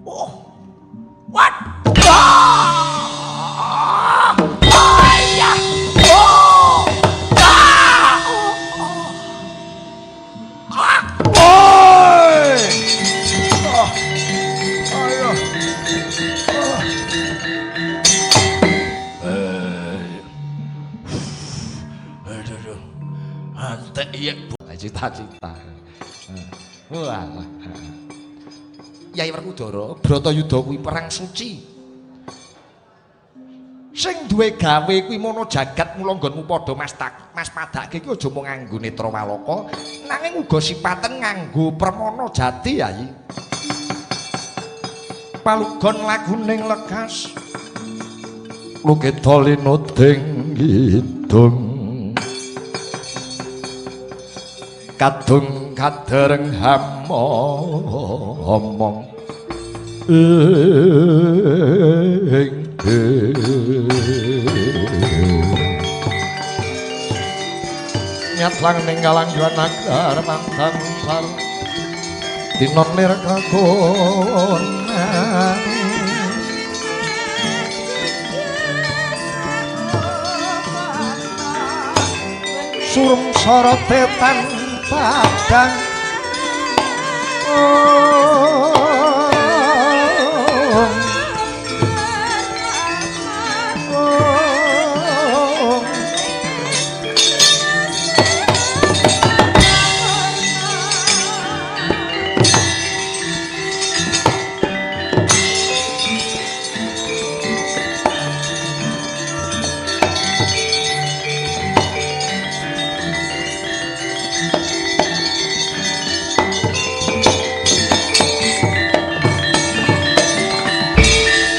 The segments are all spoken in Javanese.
Oh. What? Ah! Ayah! Oh! Ah! Ah! Oi! Oh! Ayo. Aduh. Antek iya cita-cita. Wah. Yai Werkudara, Bratayuda kuwi perang suci. Sing duwe gawe kuwi mono jagat mula nggonmu padha mas padake kuwi aja mung nganggo netra waloka, nanging uga sipaten nganggo permana jati Yai. Palugon laguning lekas. Lukita linuding kidung. Kadung kadereng omong nyatlang ninggalang juana agar mantan sar tinon lir kagonan surum sorotetan padang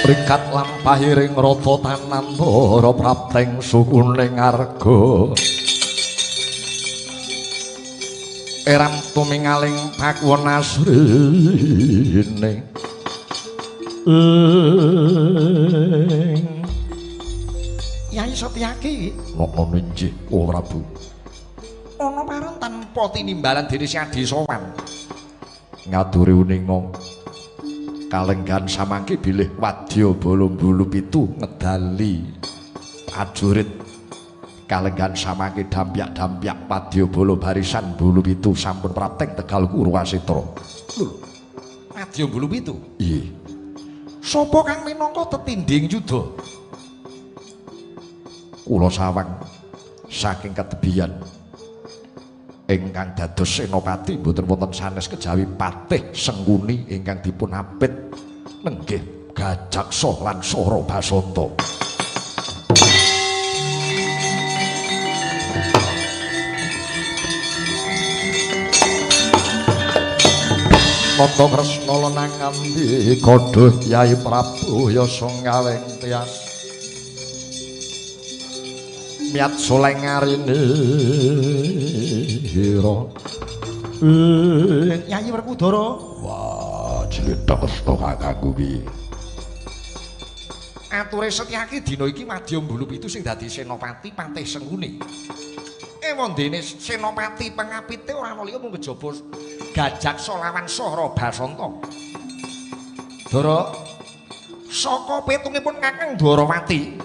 Rikat lampahiring rata tanandara prapteng sukuning arga eram tumingaling pakuwon asrine Yai Setyaki ngono inggih O Prabu ana paron tanpa tinimbalan dene Si Adi sowan ngaduri uninga kalenggan samangke bilih wadya bolo-bolo pitu ngedali ajurit kalenggan samangke dampyak-dampyak wadya bolo barisan bolo pitu sampun prapteng Tegal Kurwasitra. Lho, wadya bolo pitu? Iya. Sapa kang minangka tetinding yuda? Kula sawang saking ketebian ingkang dados senopati mboten wonten sanes kejawi patih Sengkuni ingkang dipun apit nenggih Gajaksa lan Sora Basanta. Nata Kresna lenang ngambi kodho Yai Prabu Yasa ngaweng tias miat soleng ngarini hira Yai Werkudara wah cilita Kresna kakangku piye ature Setyaki dina iki Madya Mbulu Pitu sing dadi senopati Patih Sengkuni wondene senopati pengapite ora ana liya mung kejaba Gajaksa lawan Sora Basanta Dara saka petungipun Kakang Dwarawati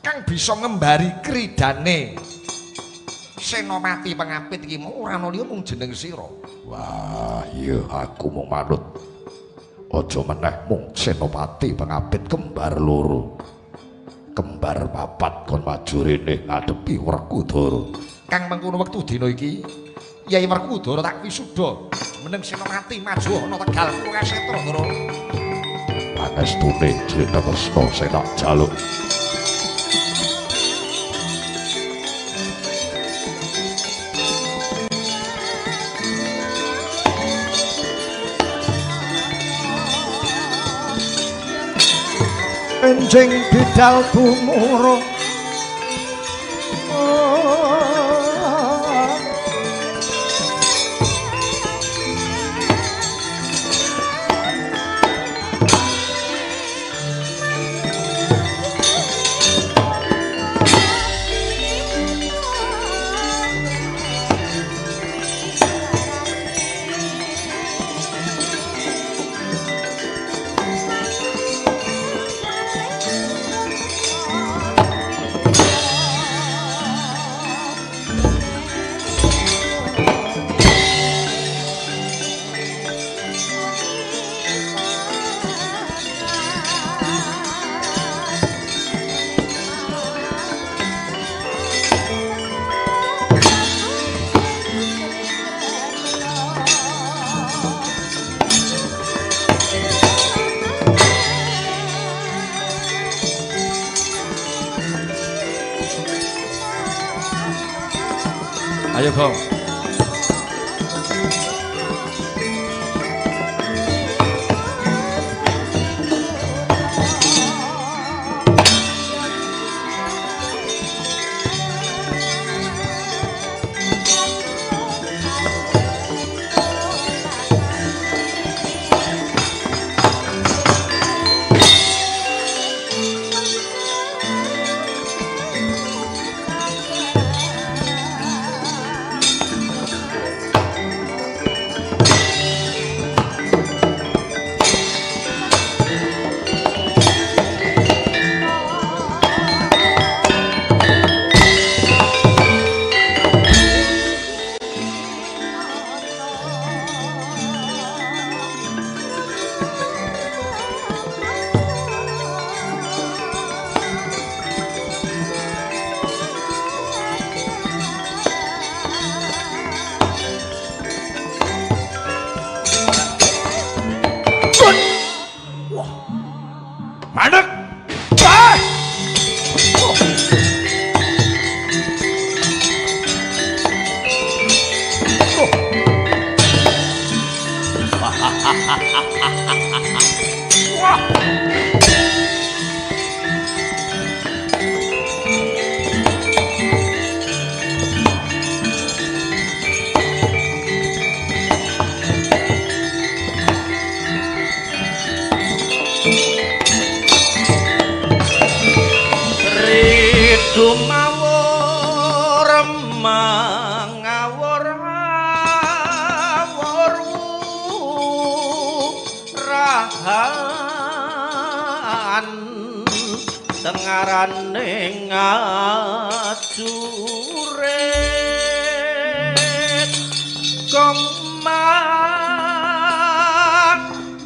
kang bisa ngembari kridane senopati pengapit iki ora ana liya mung jeneng sira. Wah, iya aku mung manut. Aja meneh mung senopati pengapit kembar loro. Kembar papat kon maju rene ngadepi Werkudara. Kang mengkono wektu dina iki Yai Werkudara tak wisuda meneng senopati maju ana Tegal Kurwasitra, Dara. Pangestune Cilita Kresna sing tak jaluk. Enjing bidal gumura Ayo, Gong. Mandek. Dumawur mangawur rahan dengarane ngajuret kemang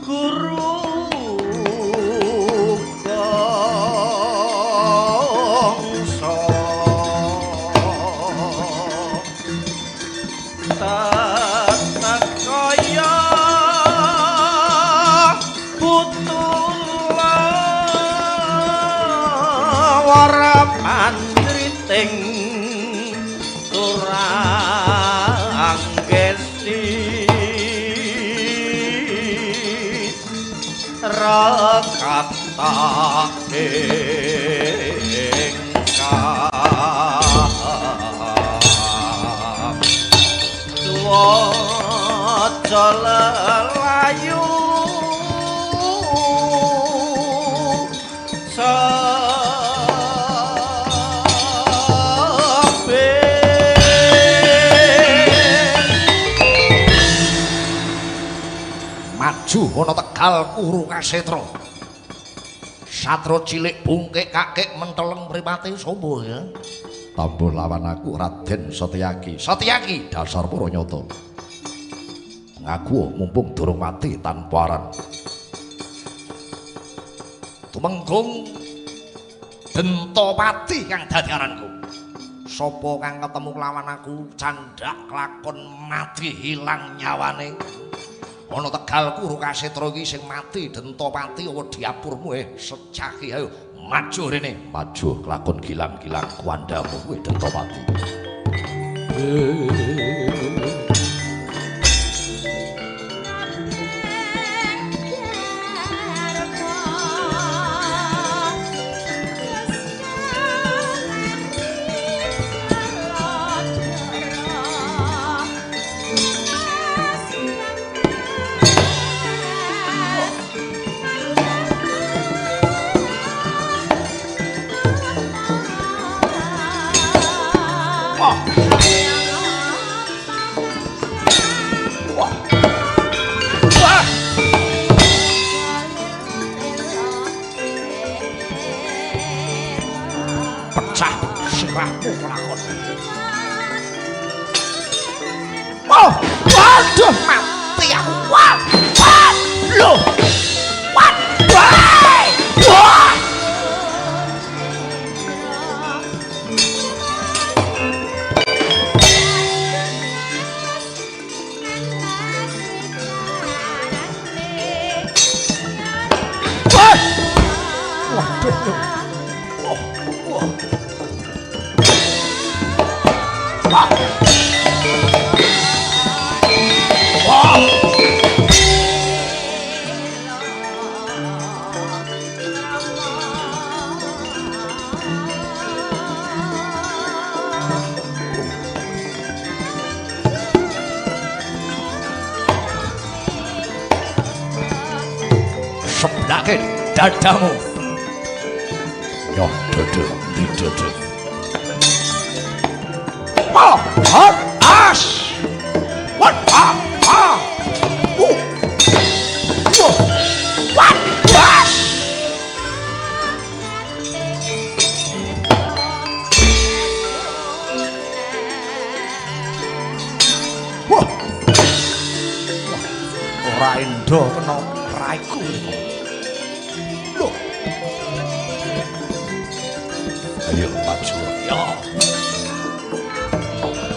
guru Andriting turang gesi rakata ingkang duwaca lelayu maju ana Tegal Kurukasetra. Satro cilik bungkek kakek menteleng mripate sapa ya? Tambuh lawan aku Raden Satyaki. Satyaki dasar Puranyata. Ngaku mumpung durung mati tanpa aran. Tumenggung Dentapati kang dadi aranku. Sapa kang ketemu lawan aku candak kelakon mati hilang nyawane. Ana Tegal Kurukasetra iki sing mati Dentapati wedi apurmu Secaki ayo maju rene maju kelakon gilang-gilang kuandamu kowe Dentapati. Pecah sirahmu kelakon. Waduh mati aku. Wah, loh. Wah. Waduh. ndake dadamu. Yo dodo di dodo. Oh, as. What? Ah. What? As. Ora endo kena raiku. Loh. Ayo maju. Ya.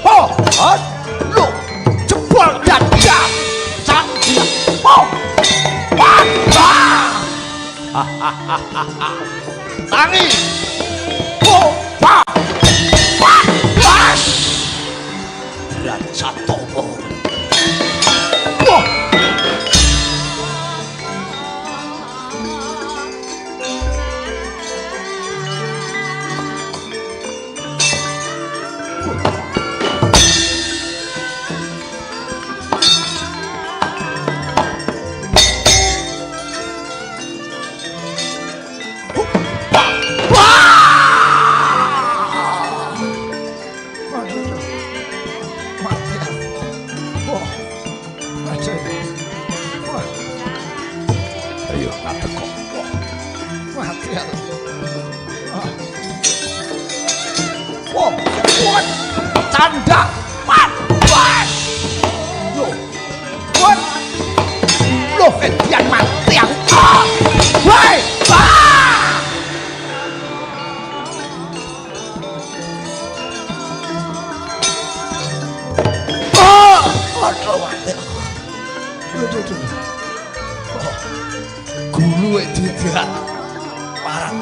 Oh, loh. Jebol dadah. Candi. Oh. Tangi. Oh, pak. Pas. Raja Tomo. Wah. Canda Mas. Loh, edian mati aku. Woi, aduh mati aku. Gulu tidak parah.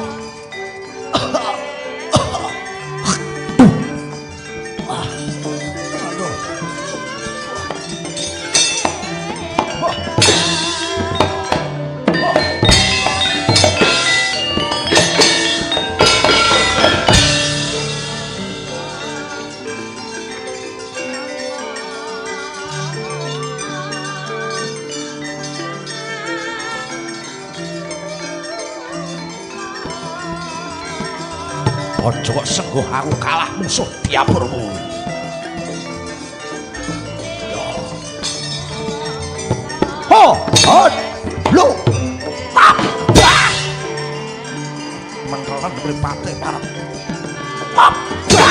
Ojo kok sengguh aku kalah musuh diapurmu. Ho, lo, apa? Mentelan berpate parah. Apa?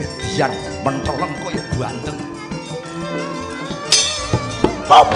Edian mentelan koyo bandeng. Apa?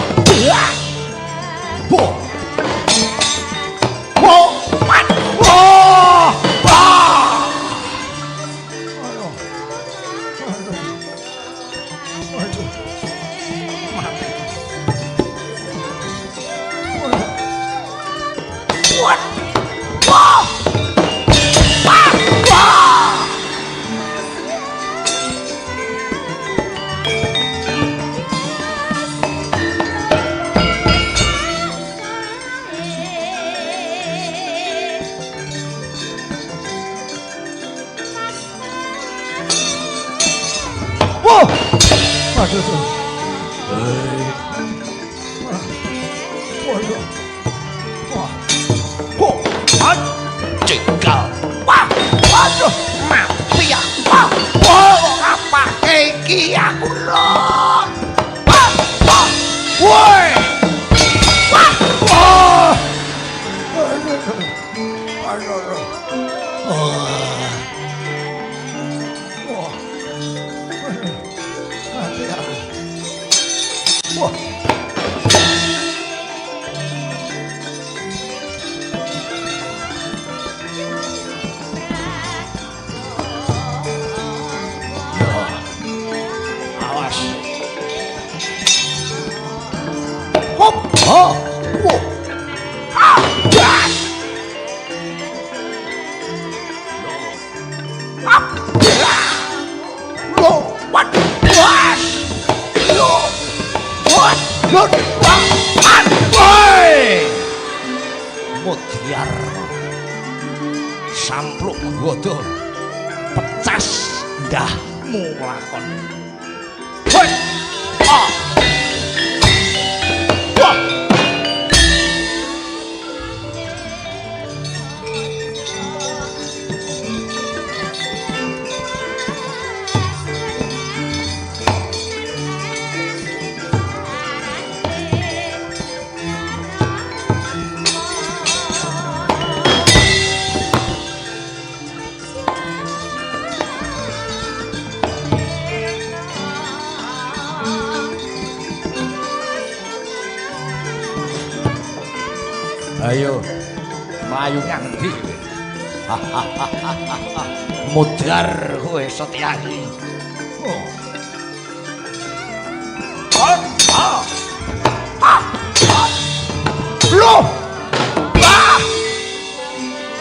Mutiar sampluk godo pecas ndahmu lakon. Hoi! Ayo. Mlayu ngendi kowe? Mudhar kowe Setyaki. Oh. Loh. Ah!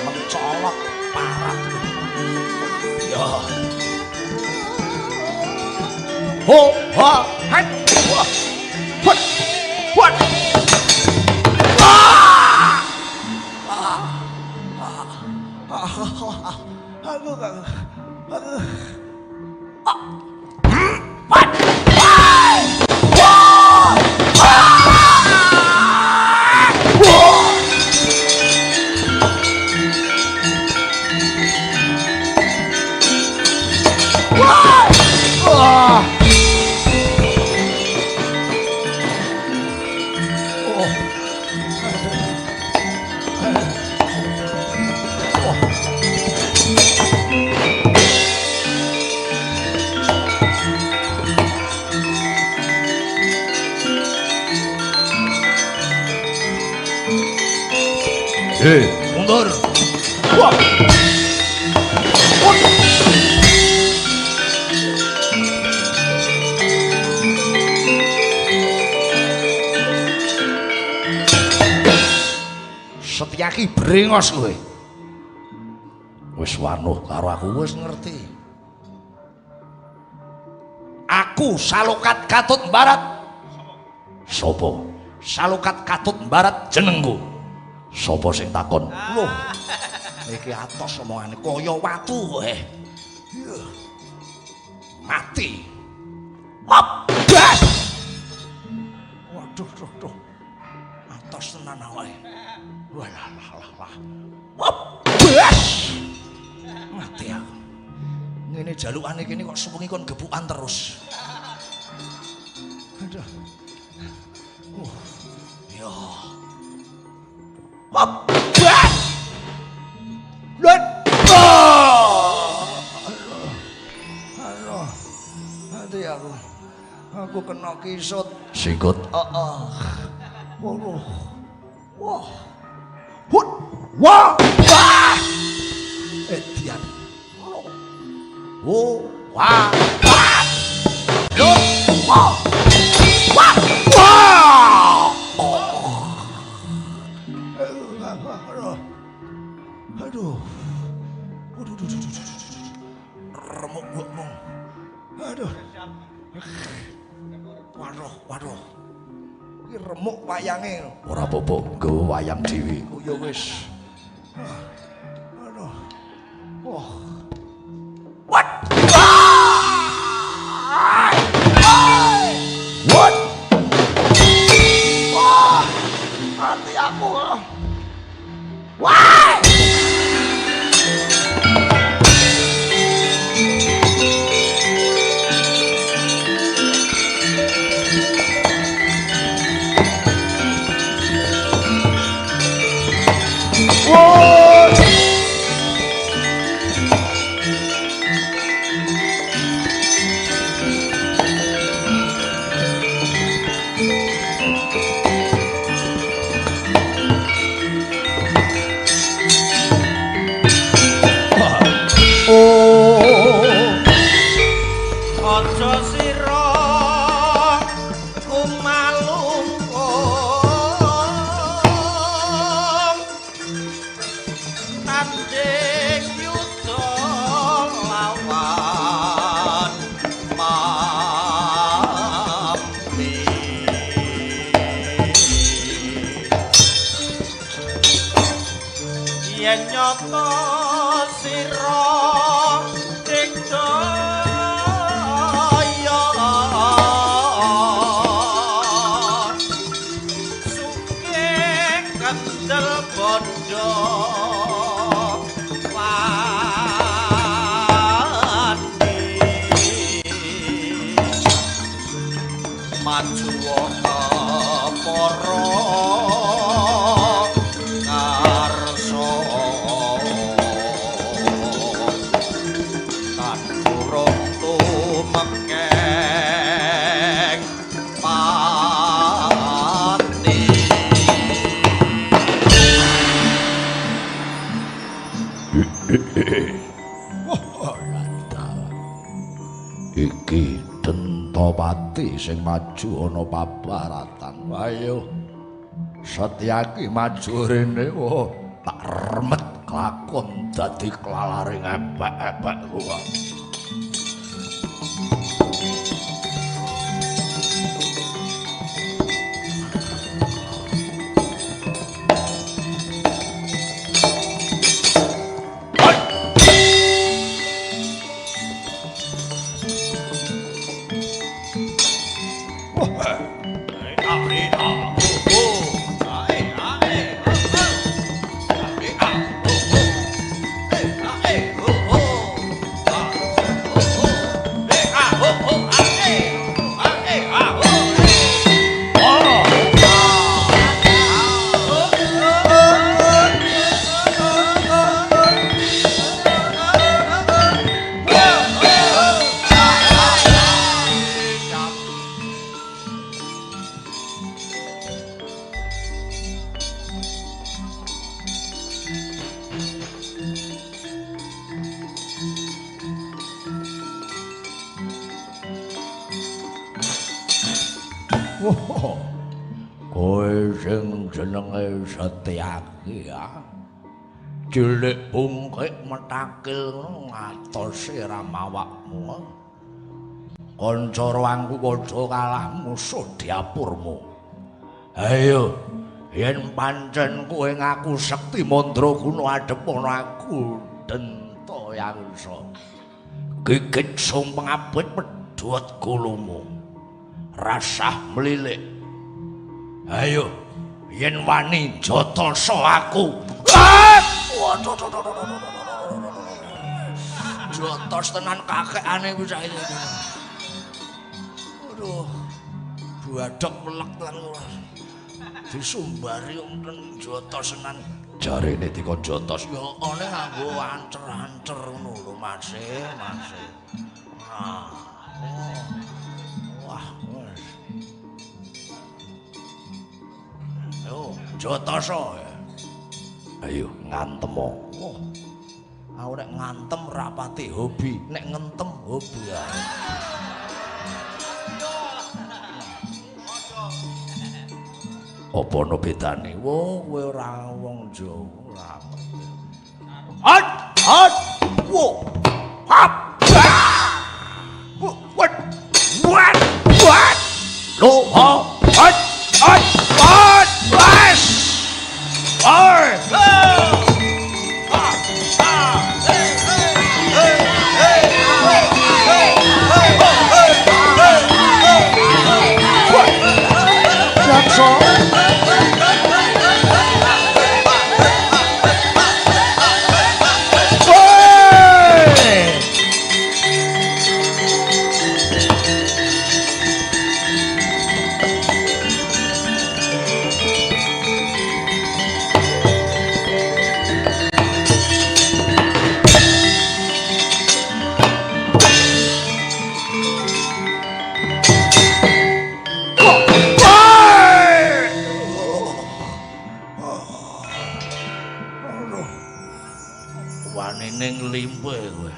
Mencolok parat. Ya. Ho, ha, hai. Wah. What? What? Ah! Mundur. Wah. Setyaki brengos kowe. Wis wanuh karo aku wis ngerti. Aku Salukat Katut Barat. Sopo? Salukat Katut Barat jenengku. Sopo sing takon? Loh. Iki atos omongane kaya watu kowe. Mati. Abas. Waduh, duh. Atos tenan awake. Walah. Abas. Mati aku. Ngene jalukane kene kok sewengi kon gebukan terus. Aduh. Ya. Abas. Lan. Aduh. Hati aku. Aku kena kisut. Sikut. Waduh. Wah. Hut. Wah. Wah. Edian. Oh. Wah. Wah. Lut. Wah. Wah. Wah. Aduh. Remuk gua. Aduh. Waduh. Iki remuk wayange. Ora apa-apa, nggawa wayang dhewe. Oh ya wis. Aduh. Wah. What? What? Wah. Mati aku. Wah. Senopati sing maju ana pabaratan. Ayo Setyaki maju rene tak remet kelakon dadi klalaring ebek-ebek kuwi. Kowe sing jenenge Setyaki ya. Cilik bungkik metakil ngatose ramawakmu. Kanca roangku padha kalah musuh diapurmu. Ayo, yen pancen kowe ngaku sekti mandraguna adhep ana aku Denta Yangsa. Gigit sung pengabit pedhot gulumu. Rasah melilik. Ayo, yen wani jotoso aku. Waduh. Jotos tenan kakekane wis saiki. Aduh. Buadhok melek lan disumbari ten jotos tenan. Jarene dikon jotos ya ana nganggo ancer-ancer ngono lho, Mas. Nah. Wah, wis. Yo, jotoso. Ayo ngantem. Aku nek ngantem rapati hobi, nek ngentem hobi ya. Apa ono bedane? Wo, kowe ora wong Jawa. Hat, wo, hap. What? Lo, hat. Ning limpe kowe.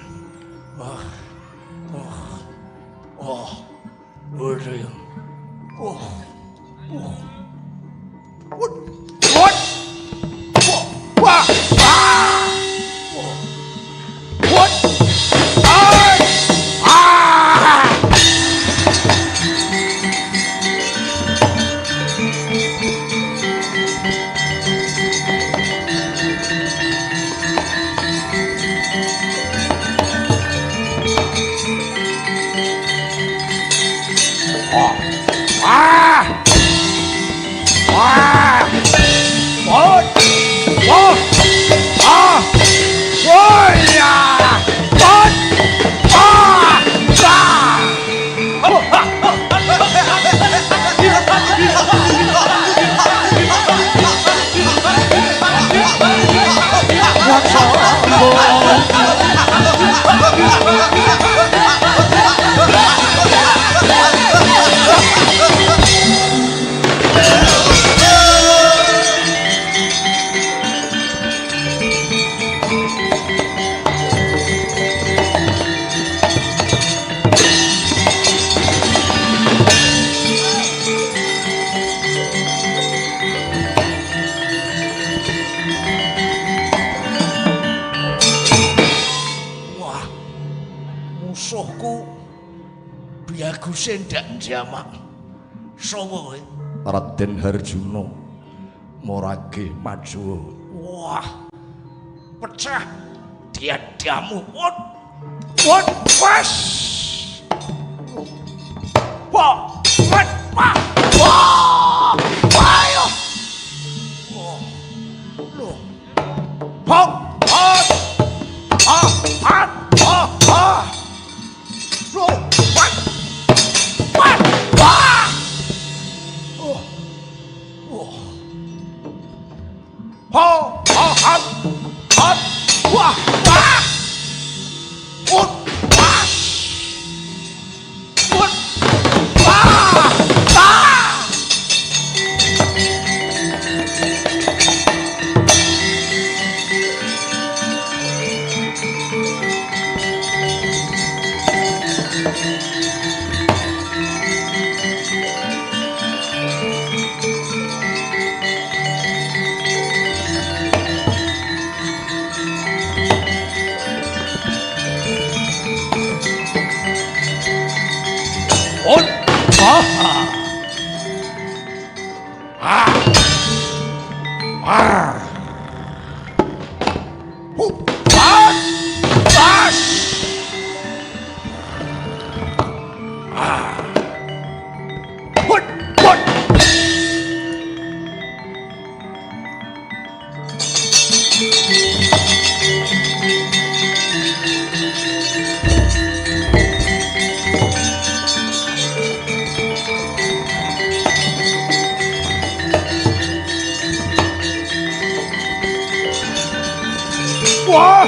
baguse ndak jamak. Sapa kowe? Raden Harjuna Morage maju. Wah. Pecah diadamu. Wot pas. Wah, wah, wah. Wah. Ayo. Wah. Loh. Pok. Loh. What? What? Wah. Oh. Oh. Ho, ho, hot, hot, wah, wah, ut, wah, ut, wah, wah.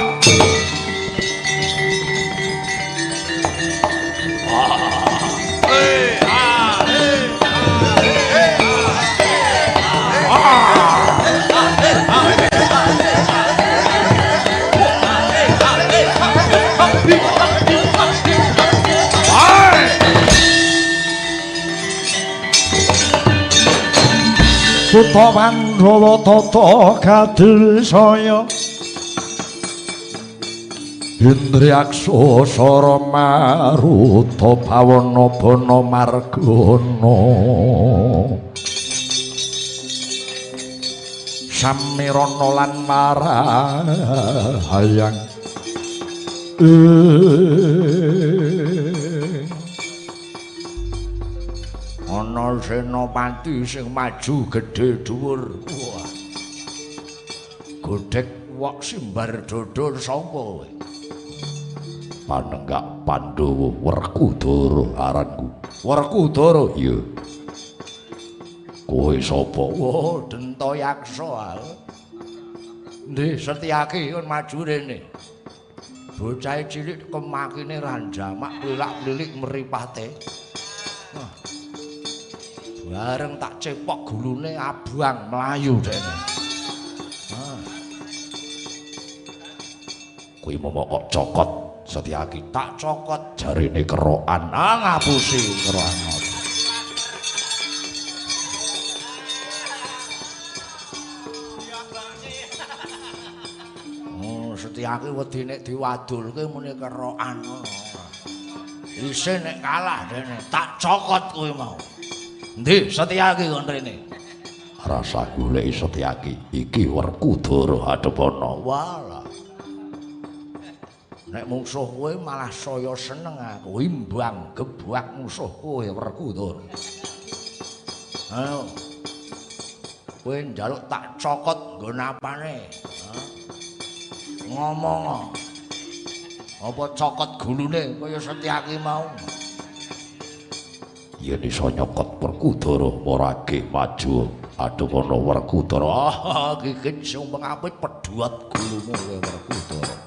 Buta Pandhawa tata kadul saya Indriaksa Sara Maruta Bawana Bana Margana Samirana lan Marahayang ana senopati sing maju gedhe dhuwur. Wah. Godhek wok simbar dodol sapa kowe? Panenggak Pandhawa Werkudara aranku. Werkudara? Iya. Kowe sapa? Wah, Dentayaksa. Ndih, Setyaki kon maju rene. Bocah cilik kemakine ranjamak lilak-lilik mripate. Bareng tak cepok gulune abang melayu dene. Kuwi momok kok cokot Setyaki tak cokot jarine kerokan. Ngapusi kerokan. Setyaki wedi nek diwadulke muni kerokan ngono. Isih nek kalah dene tak cokot kuwi mau. Ndi Setyaki kon rene. Rasa goleki Setyaki iki Werkudara Hadapana. Walah. Nek musuh kowe malah saya seneng aku imbang gebak musuh kowe Werkudara. Ayo. Kowe njaluk tak cokot nggo napane. Ngomong. Apa cokot gulune kaya Setyaki mau? Yen iso nyokot Werkudara Morage maju Hadapana Werkudara. Iki sing pengapit pedhuat gulumu kowe Werkudara.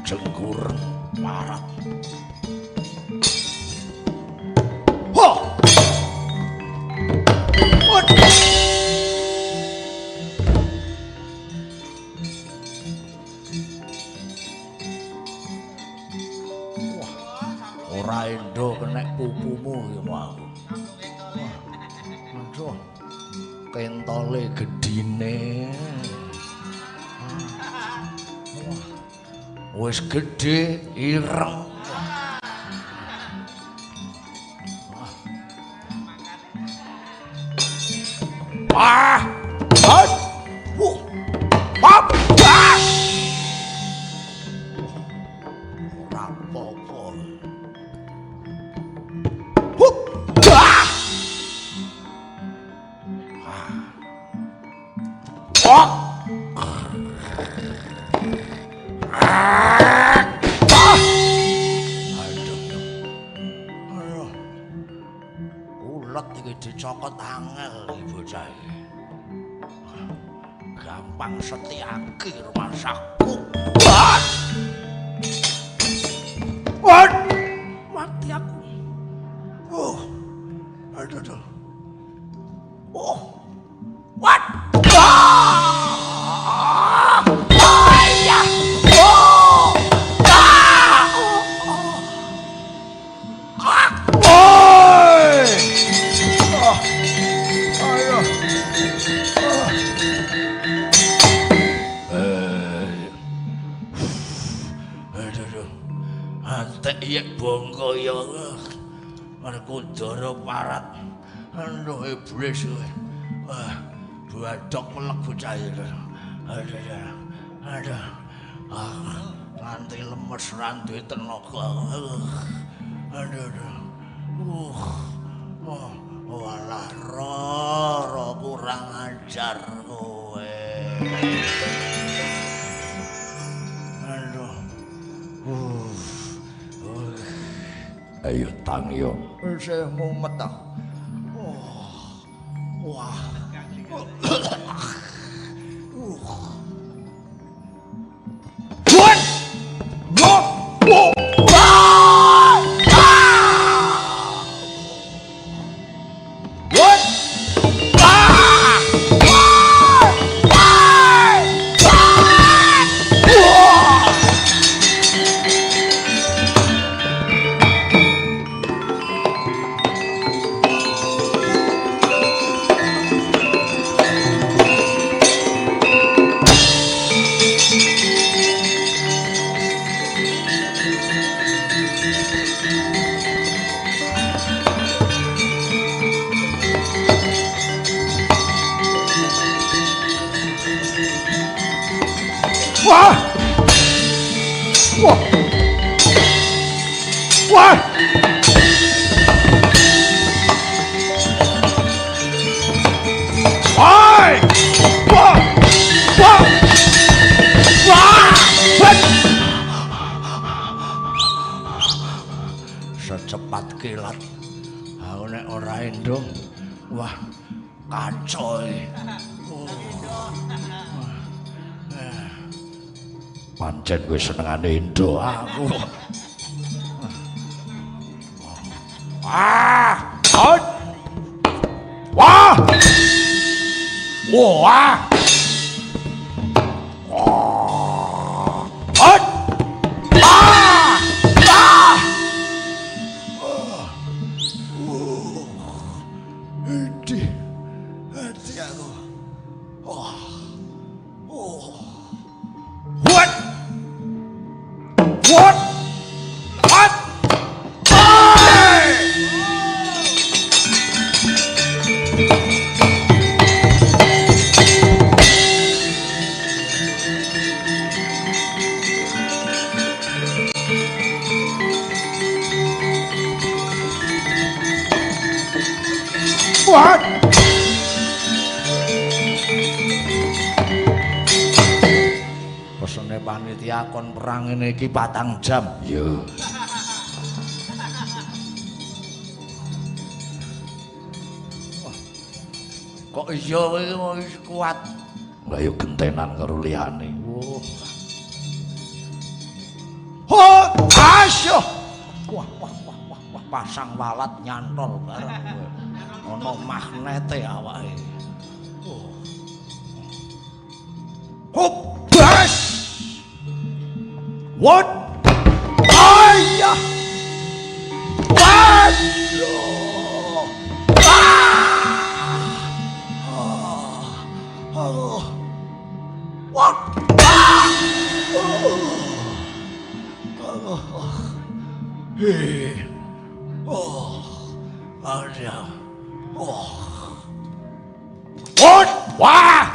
Jenggureng Parat. Ho! Ora endo kenek pupumu ya mau. Aduh. Kentole gedine. Wis gedhe ireng. Wah! Hot! Pop! Ah! Ora apa-apa. Ah! Oh! Ulet iki dicokot angel iki bocah iki. Gampang setiaki rumasaku. Wat! Wat! Mati aku. Aduh. Oh. What? Ah! Ayah! Oh! Ah! Ah! Oi! Ah! Ayo. Aduh. Antek yek bongko ya. Arep Ndara Parat. Aduh iblis kowe. Buadok melek bocah iki. Aduh. Nganti lemes ra duwe tenaga. Aduh. Walah ro kurang ajar kowe. Aduh. Ayo tang yo. Saya mumet ta. Wah. What? What? What? Wah! Wah! Wah! Wah! Wah! Wah! Wah! Secepat kilat. Aku nek ora endong, wah kacau iki. Pancen kowe senengane endo aku. Hot. Wah! Wah! Hot. Hati aku. What? What? What? Hey! What? Pesene panitia kon perang ngene iki 4 jam. Yo. Kok iya kowe wis kuat. Lah yo gentenan karo liyane. pasang walat nyantol bareng kowe. Ana magnete awake. Hop, bas. What? Ayah. Waduh. What? Ada. What? Wah!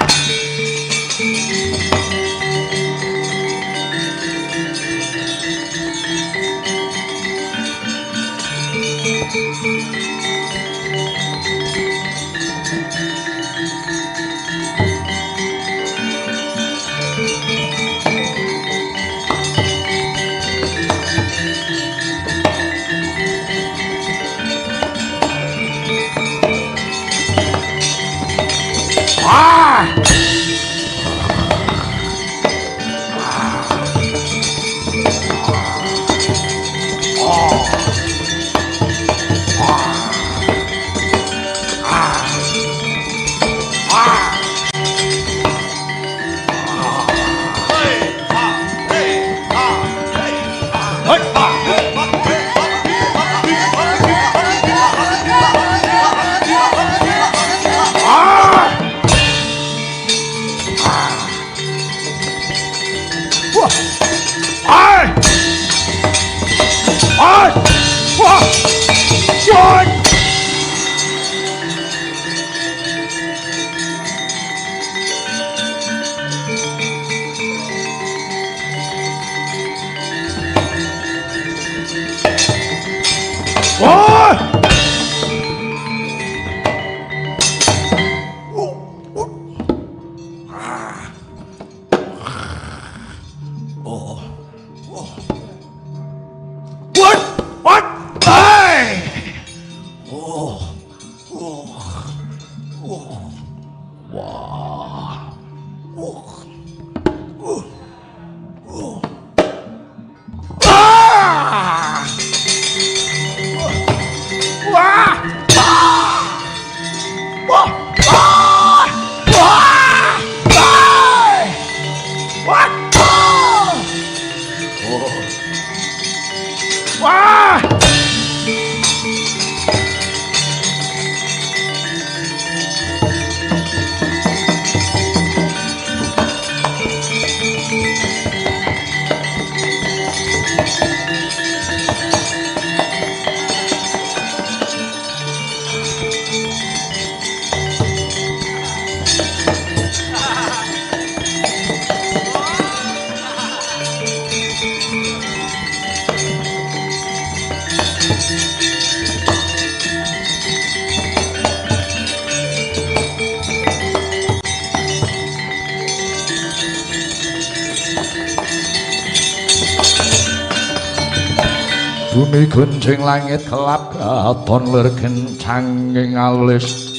Bumi gunjing langit kelap katon lergen canging alis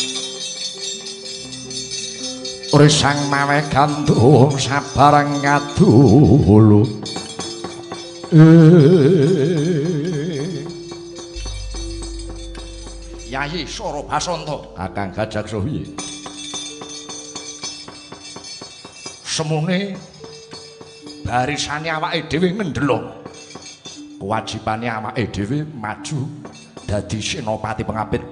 Risang mawe gandum sabarang ngadulu Yayi Sora Basanta Kakang Gajak Sohye semune barisane awake dhewe ngendelok kewajibane awake dhewe maju dadi senopati pengapit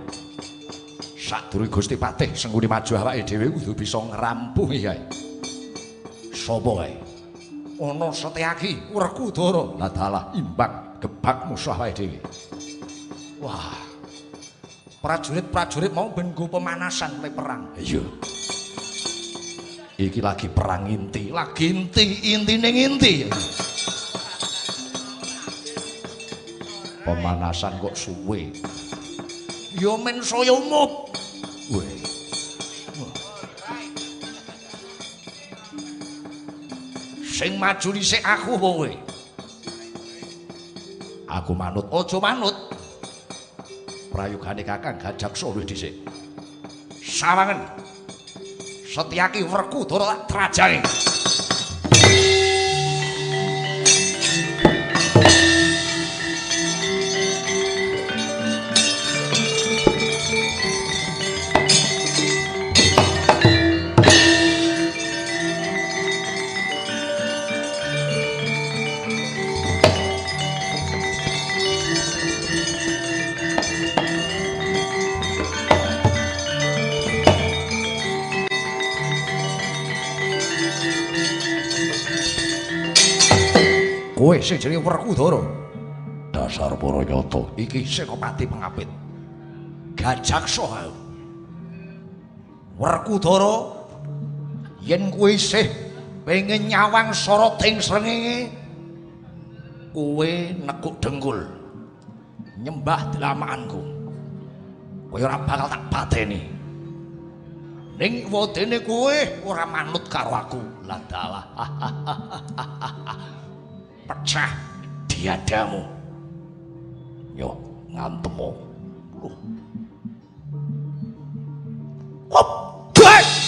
sadurunge Gusti Patih Sengkuni maju awake dhewe kudu bisa ngrampungi kae sapa kae ana Setyaki Werkudara lah dalah imbang gebak musuh awake dhewe wah prajurit-prajurit mau ben nggo pemanasan le perang iya iki lagi perang inti lagi intine nginti pemanasan kok suwe ya men saya umum sing maju dhisik aku kowe aku manut aja manut prayogane Kakang Gajak Sohye dhisik sawangen Setyaki Werkudara trajane Kowe sing jenenge Werkudara. Dasar para nyata. Iki Senopati pengapit. Gajaksa. Werkudara yen kowe isih pengen nyawang soroting srengenge kowe nekuk dengkul nyembah delamaanku kowe ora bakal tak pateni ning wedene kowe ora manut karo aku lah dalah pecah diadamu yo ngantemu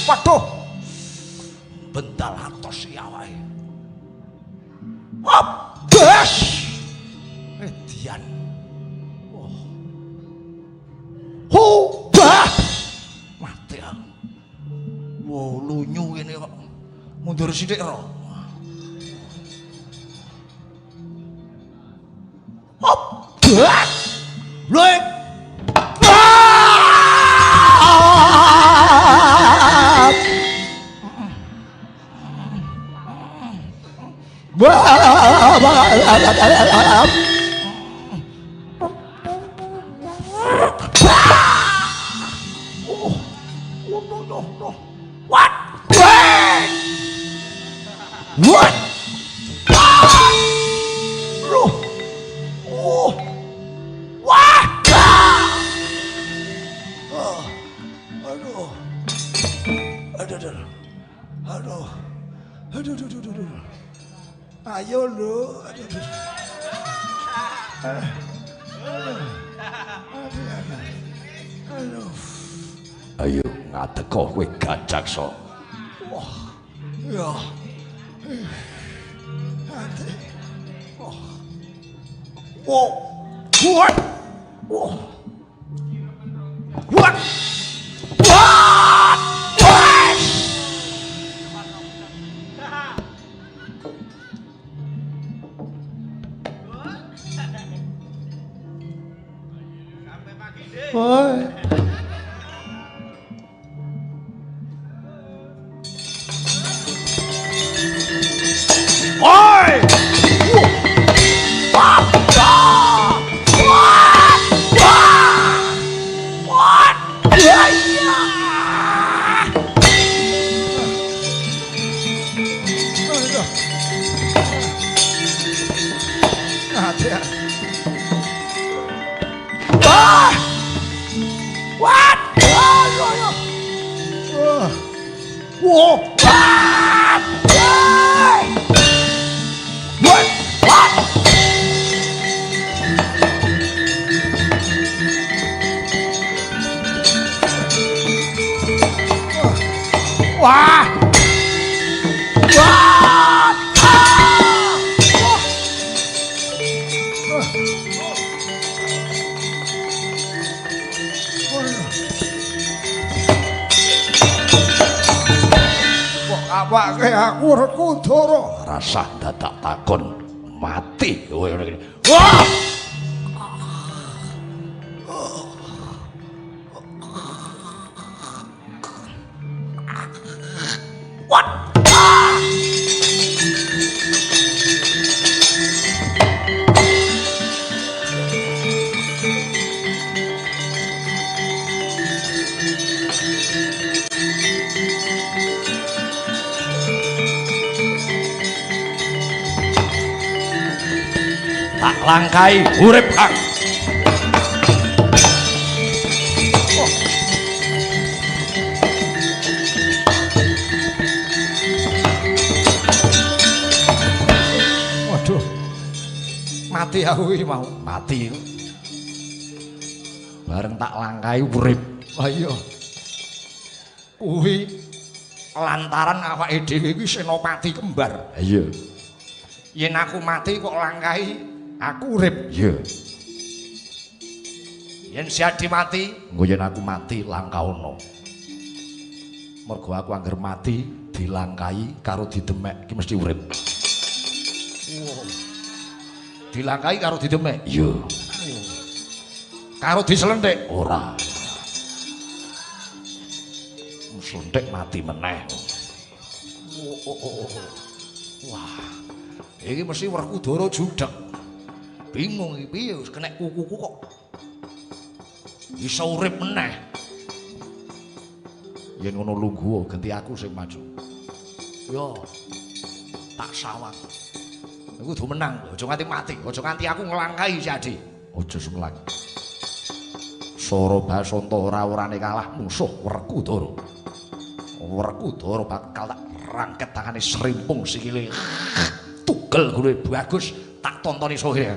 waduh bental atos si awake bes edian bah mati aku wow lunyu ini kok mundur sithik ro bah lho Ayo lho, Ayo ngadeka kowe Gajaksa. Wah. Ya. Ate. Oh. Oh. What? Oh. What? What? What? Oi. Oi! Wah! Awake aku Werkudara Rasah dadak takon mati kowe ngene iki. Wah! What? Tak langkai urip kang. Waduh. Mati aku iki mau. Mati. Bareng tak langkai urip. Ah iya. Kuwi lantaran awake dhewe iki senopati kembar. Iya. Yen aku mati kok langkai aku urip. Iya. Yen Siadi mati, Engko yen aku mati langkaono. Mergo aku angger mati dilangkai karo didemek iki mesti urip. dilangkai karo didemek. Iya. Karo diselentik Ora. Slentik mati meneh. Wah. Iki mesti Werkudara judheg. Bingung iki piye wis kena kukuku kok. Iso urip meneh. Yen ngono lungguh ganti aku sing maju. Yo. Tak sawang. Aku kudu menang, aja nganti mati, aja nganti aku nglangkai si Adi. Aja semlang. Sora Basanta ora-orane kalah musuh Werkudara. Werkudara bakal tak rangket tangane serimpung sikile. Tugel gune bagus tak tontoni sohe.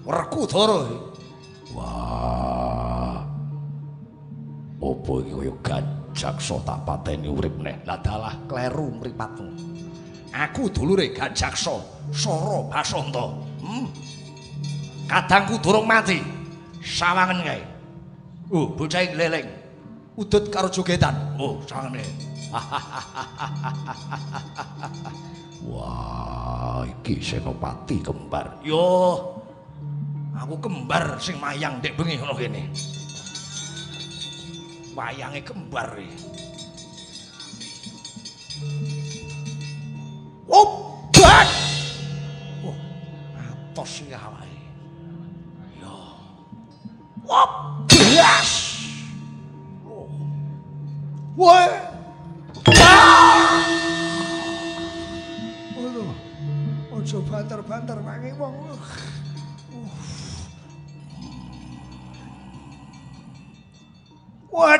Werkudara. Wah. Apa iki kaya Gajaksa tak pateni urip neh. Lah dalah kleru mripatmu. Aku dulure Gajaksa, Sora Basanta. Kadangku durung mati. Sawangen kae. Oh, bocah iki leleng. Udut karo jogetan. Oh, sawangene. Wah, iki Senopati kembar. Yo. Aku kembar sing mayang ndek bengi ngono kene. Wayange kembar iki. Obat. Oh, atos iki awake. Yo. Wablas. Oh. Woi. Aduh. Ojo banter-banter wangi wong. What?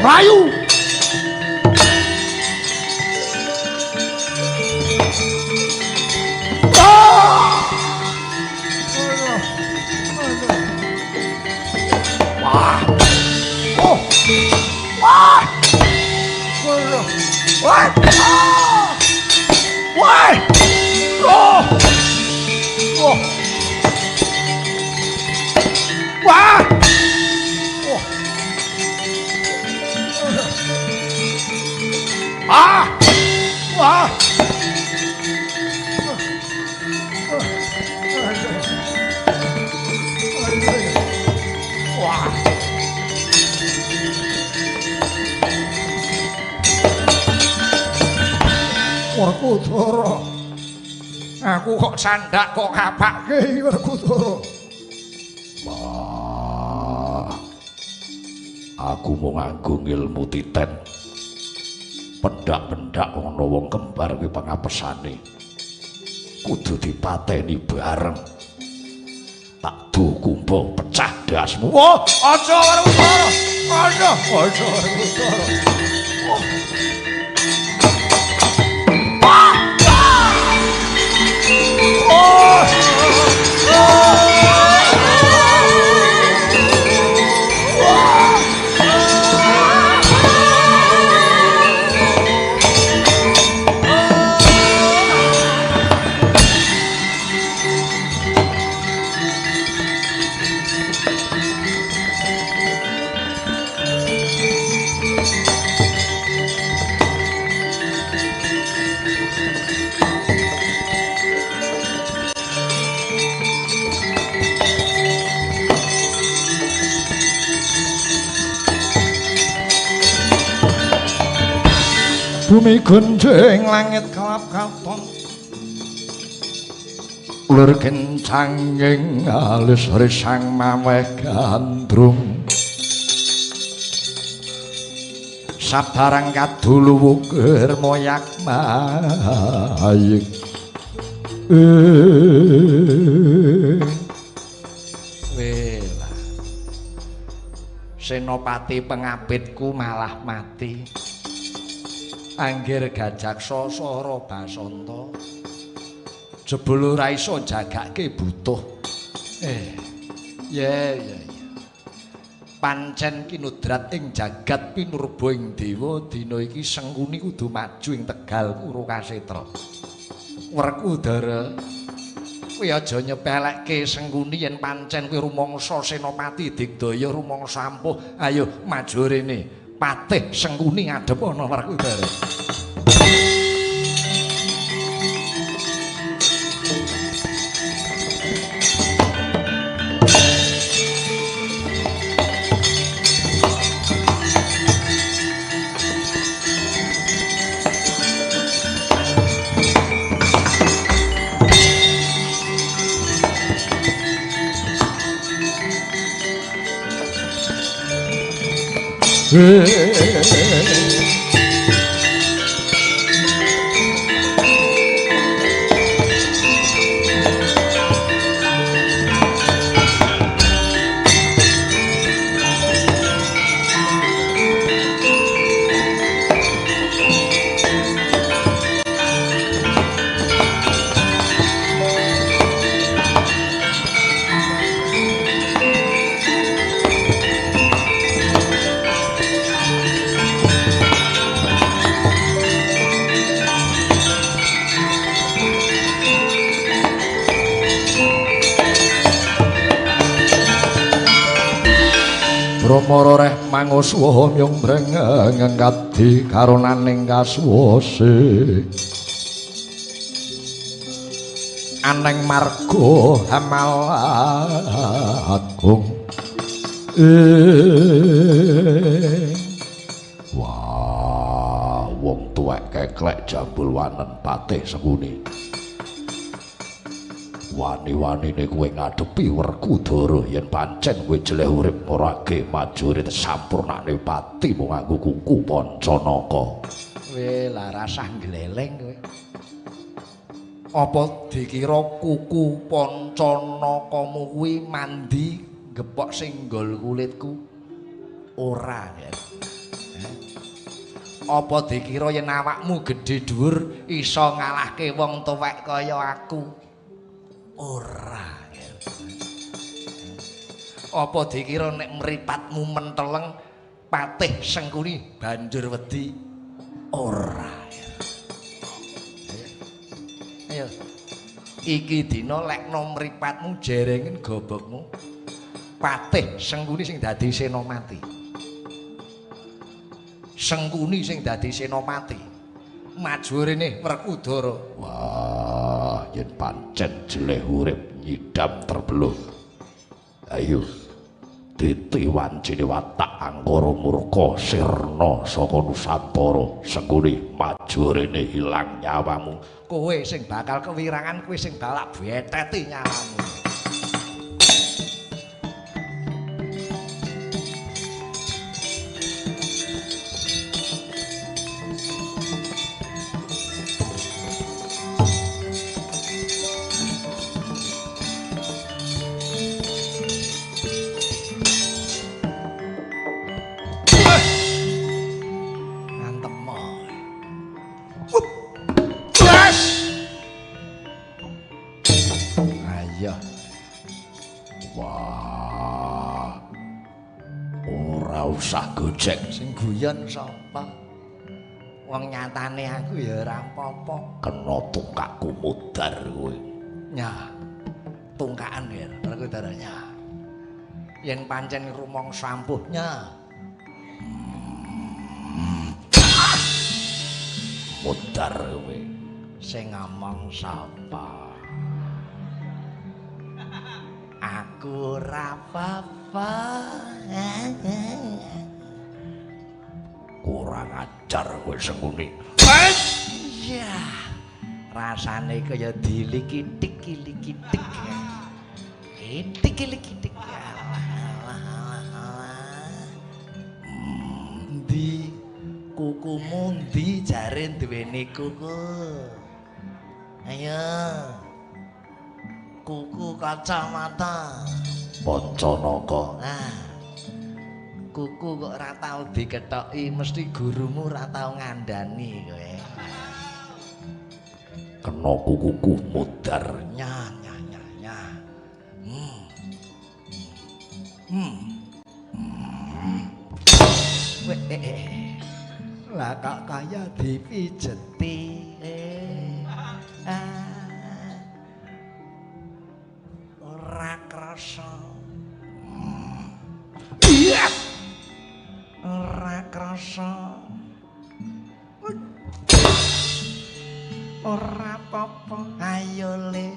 Rayu. Wah. Oh. Wah. Wah. Wah. Oh. Oh. Wah. Ah! Wah! Wah! Werkudara. Aku kok sandak kok kapak Ki Werkudara. Wah. Aku mau nganggo ilmu titen. Pendak-pendak ana wong kembar kuwi pangapesane. Kudu dipateni bareng. Tak dukumba pecah dasmu. Wah, aja Werkudara. Aja Werkudara. bumi gendeng langit kelap katon ulur kencanging alus risang maweh gandrung sabarang kadulu wukir moyak mayik wela Senopati pengabitku malah mati Anggir Gajaksa Sara Basanta jebul ora iso jagake butuh ya pancen kinudrat ing jagat pinurba ing dewa dina iki Sengkuni kudu maju ing Tegal Kurukasetra Werkudara kowe aja nyepelekke Sengkuni yen pancen kowe rumangsa Senopati digdaya rumangsa ampuh ayo maju rene Patih Sengkuni ngadhep ana Werkudara Brahmara reh manguswa nyombreng ngengkadi karonaning kasuwase aneng marga hamal agung wah wong tuwek keklek jambul wanen Patih Sengkuni wani-wanine kowe ngadepi Werkudara yen pancen kowe jeleh urip marake majuri sampurnane pati mung nganggo kuku Pancanaka. Kowe lah rasah gleleng kowe. Apa dikira kuku Pancanakamu kuwi mandi gepok singgol kulitku? Ora, ya. Apa dikira yen awakmu gedhe dhuwur iso ngalahke wong tuwek kaya aku? Ora. Apa dikira nek mripatmu menteleng Patih Sengkuni banjur wedi? Ora. Ayo. Iki dina lekno mripatmu jerengen gobokmu. Patih Sengkuni sing dadi Senopati. Sengkuni sing dadi Senopati. Maju rene Werkudara. Wah, yen pancen jeleh urip nyidam terbeluh. Ayo ditiwancine watak angkara murka sirna saka Nusantara. Sengkuni maju rene ilang nyawamu. Kowe sing bakal kewirangan, kowe sing balak beteti nyawamu. Usah gojek sing guyon sapa? Wong nyatane aku ya ora apa-apa. Kena tungkakku mudar kowe. Nyah. Tungkakan ya, Werkudara nyah. Yen pancen rumangsa ampuh nyah. Mudar kowe. Sing ngomong sapa? Aku ora apa-apa. Kurang ajar kowe Sengkuni. Iya. Rasane kaya dilikitik. Kitik. Ndi kukumu ndi jare duweni kuku. Ayo. Kuku kacamata. Pancanaka. Nah. Kuku kok ora tau dikethoki, mesti gurumu ora tau ngandani kowe. Kena kukuku mudar. Nyah. Lah kok kaya dipijeti. Ora krasa. Iya. Ora krasa. Ora apa-apa. Ayo le.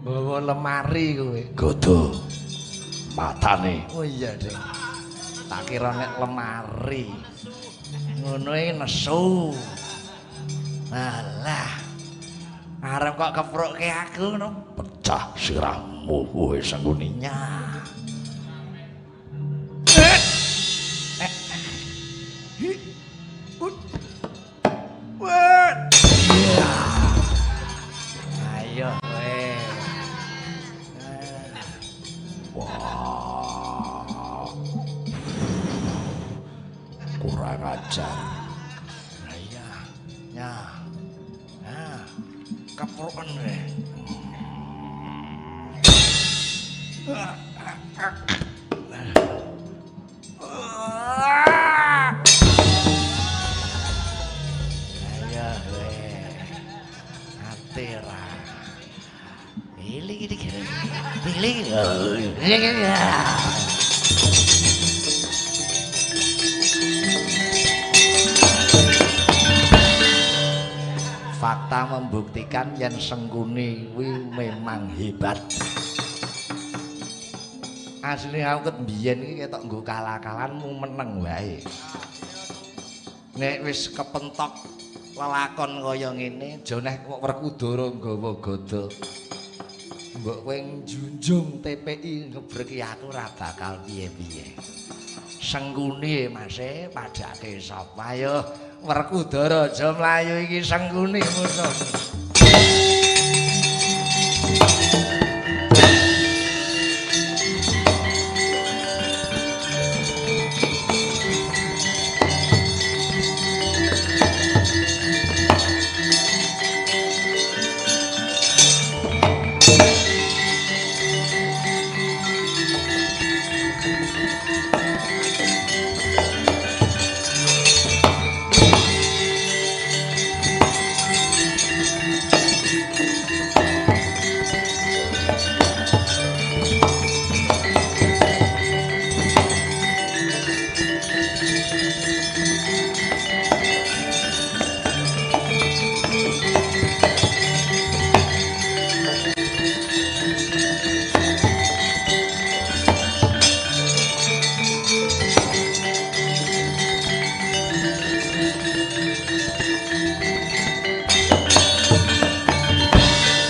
Bawa lemari kowe. Godo matane. Oh iya, Dek. Tak kira nek lemari. Ngono iki nesu. Alah. Arep kok keprukke aku ngono. Pecah sirahmu kowe Sengkuni. Nyah. Ayo kowe. Wah. Kurang ajar. Iya. Nyah. Nah. Kepruken kowe. Ayo kowe. Atira. Pilih. Fakta membuktikan yen Sengkuni kuwi memang hebat. Asline aku ket mbiyen iki ketok nggo kalah-kalahanmu meneng wae. Nek wis kepentok lelakon kaya ngene, aja neh kok Werkudara nggawa gada. Mbok kowe njunjung TPI ngebreki aku ora bakal piye-piye. Sengkuni Mas padake sapa ayo Werkudara aja mlayu iki Sengkuni musuh.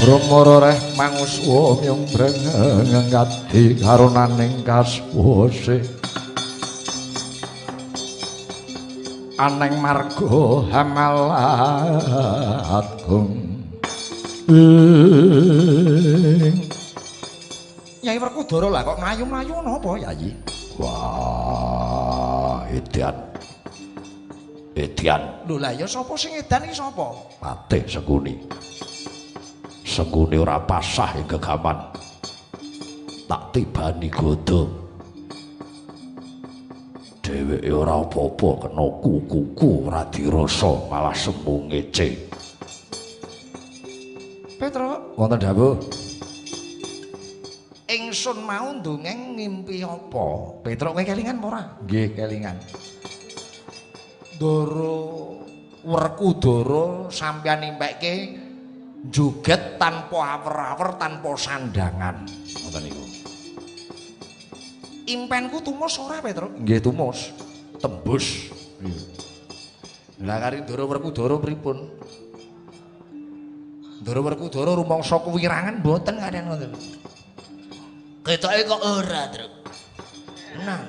Brahmara reh manguswa myung brengeng ngati karonaning kaswase aneng marga hamalatgung Nyai Werkudara lah kok mlayu-mlayu napa Yayi? Wah, Edian. Lho lah ya sapa sing edan iki sapa? Patih Sengkuni. Sengkuni ora pasah ing gegaman. Tak tibani godo. Dheweke ora apa-apa kena kuku ora dirasa malah semu ngece. Petro, Wonten dawuh. ingsun mau ndongeng ngimpi apa? Petro kowe kelingan apa ora? Nggih kelingan. Ndara Werkudara sampeyan nimpekke joget tanpa awer-awer tanpa sandangan. Ngoten niku. Impenku tumus ora Petro? Nggih tumus. Tembus. Lah kari Ndara Werkudara pripun? Ndara Werkudara rumangsa kuwirangan mboten kadang ngoten. Ketoke kok ora, Truk. Tenang.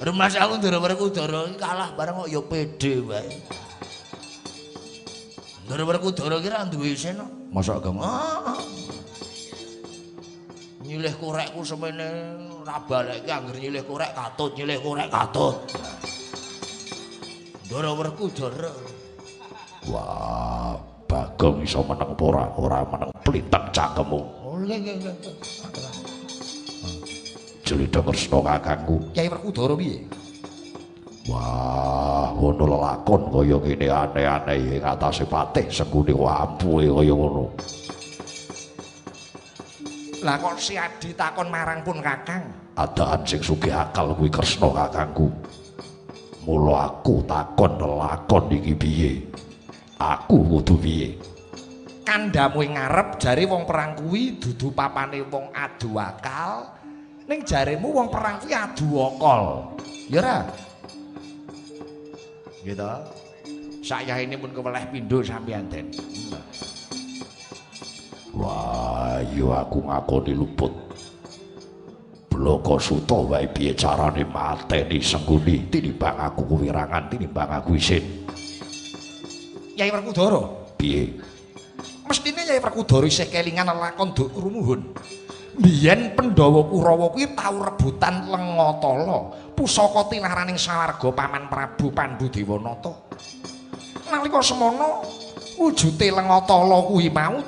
Rumas aku Ndara Werkudara iki kalah bareng kok ya pede wae. Ndara Werkudara ki ra duwe isin. Masa agama? Nyilih korekku semene ra balekke anggere nyilih korek katut, nyilih korek katut. Ndara Werkudara. Wah, Bagong iso meneng apa ora? Ora meneng plintang cangkemmu. Oh, nggih. Julida Kresna kakangku. Kyai Werkudara piye? Wah, ngono lelakon kaya ngene aneh-aneh ing atase Patih Sengkuni ampuhe kaya ngono. Lah kok si Adi takon marang pun Kakang? Adaan sing sugih akal kuwi Kresna kakangku. Mula aku takon lelakon iki piye? Aku kudu piye? Kandhamu ing ngarep jare wong perang kuwi dudu papane wong adu akal. Ning jaremu wong perang kuwi adu okol. Ya ora? Gitu. Sayaine pun keweleh pindho sampeyan Den. Wah, yo aku ngakoni luput. Bloko Suta wae piye carane mateni Sengkuni tinimbang aku kuwirangan tinimbang aku isin. Kyai Werkudara, Piye? mestine Kyai Werkudara isih kelingan lakon Duk Rumuhun. Biyen Pandhawa Kurawa kuwi tau rebutan Lengatala, pusaka tilaraning sawarga Paman Prabu Pandhu Dewanata. Nalika semono wujute Lengatala kuwi mau